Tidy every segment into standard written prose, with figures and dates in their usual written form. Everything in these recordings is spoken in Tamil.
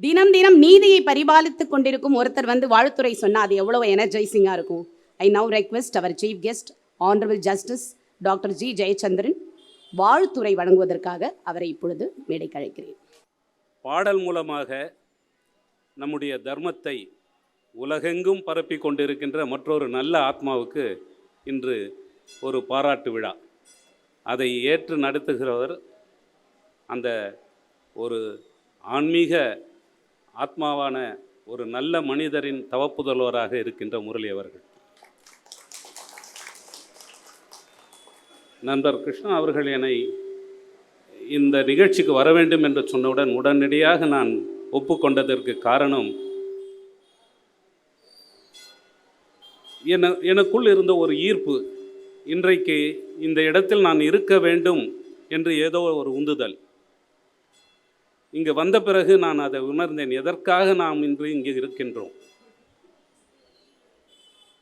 தினம் தினம் நீதியை பரிபாலித்துக் கொண்டிருக்கும் ஒருத்தர் வந்து வாழ்த்துறை சொன்னால் அது எவ்வளோ எனர்ஜைசிங்காக இருக்கும். I now request our chief guest honourable justice doctor G Jayachandran வாழ்த்துறை வழங்குவதற்காக அவரை இப்பொழுது மேடைக்கு அழைக்கிறேன். பாடல் மூலமாக நம்முடைய தர்மத்தை உலகெங்கும் பரப்பி கொண்டிருக்கின்ற மற்றொரு நல்ல ஆத்மாவுக்கு இன்று ஒரு பாராட்டு விழா. அதை ஏற்று நடத்துகிறவர் அந்த ஒரு ஆன்மீக ஆத்மாவான ஒரு நல்ல மனிதரின் தவப்புதல்வராக இருக்கின்ற முரளி அவர்கள். நண்பர் கிருஷ்ணா அவர்கள் என்னை இந்த நிகழ்ச்சிக்கு வர வேண்டும் என்று சொன்னவுடன் உடனடியாக நான் ஒப்புக்கொண்டதற்கு காரணம் எனக்குள் இருந்த ஒரு ஈர்ப்பு. இன்றைக்கு இந்த இடத்தில் நான் இருக்க வேண்டும் என்று ஏதோ ஒரு உந்துதல். இங்கு வந்த பிறகு நான் அதை உணர்ந்தேன். எதற்காக நாம் இன்று இங்கே இருக்கின்றோம்?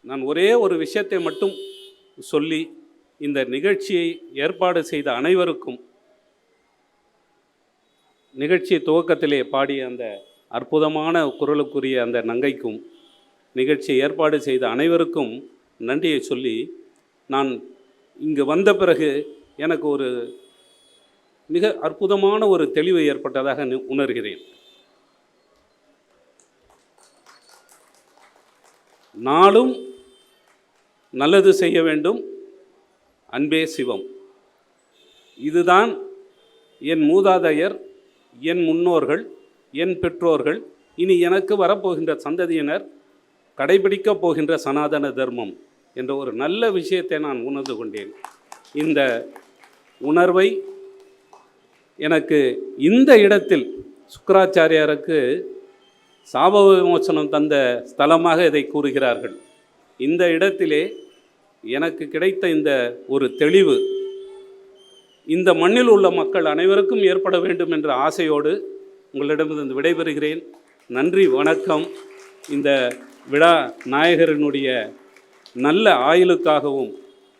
நான் ஒரே ஒரு விஷயத்தை மட்டும் சொல்லி இந்த நிகழ்ச்சியை ஏற்பாடு செய்த அனைவருக்கும், நிகழ்ச்சி துவக்கத்திலே பாடிய அந்த அற்புதமான குரலுக்குரிய அந்த நங்கைக்கும், நிகழ்ச்சியை ஏற்பாடு செய்த அனைவருக்கும் நன்றியை சொல்லி, நான் இங்கு வந்த பிறகு எனக்கு ஒரு மிக அற்புதமான ஒரு தெளிவு ஏற்பட்டதாக உணர்கிறேன். நாளும் நல்லது செய்ய வேண்டும், அன்பே சிவம். இதுதான் என் மூதாதையர், என் முன்னோர்கள், என் பெற்றோர்கள், இனி எனக்கு வரப்போகின்ற சந்ததியினர் கடைபிடிக்கப் போகின்ற சனாதன தர்மம் என்ற ஒரு நல்ல விஷயத்தை நான் உணர்ந்து கொண்டேன். இந்த உணர்வை எனக்கு இந்த இடத்தில் சுக்கராச்சாரியாருக்கு சாப விமோசனம் தந்த ஸ்தலமாக இதை கூறுகிறார்கள். இந்த இடத்திலே எனக்கு கிடைத்த இந்த ஒரு தெளிவு இந்த மண்ணில் உள்ள மக்கள் அனைவருக்கும் ஏற்பட வேண்டும் என்ற ஆசையோடு உங்களிடமிருந்து விடைபெறுகிறேன். நன்றி, வணக்கம். இந்த விழா நாயகரினுடைய நல்ல ஆயுளுக்காகவும்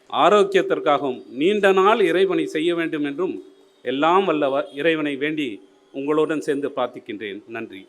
ஆரோக்கியத்திற்காகவும் நீண்ட நாள் இறைவனை செய்ய வேண்டும் என்றும் எல்லாம் வல்ல இறைவனை வேண்டி உங்களுடன் சேர்ந்து பிரார்த்திக்கின்றேன். நன்றி.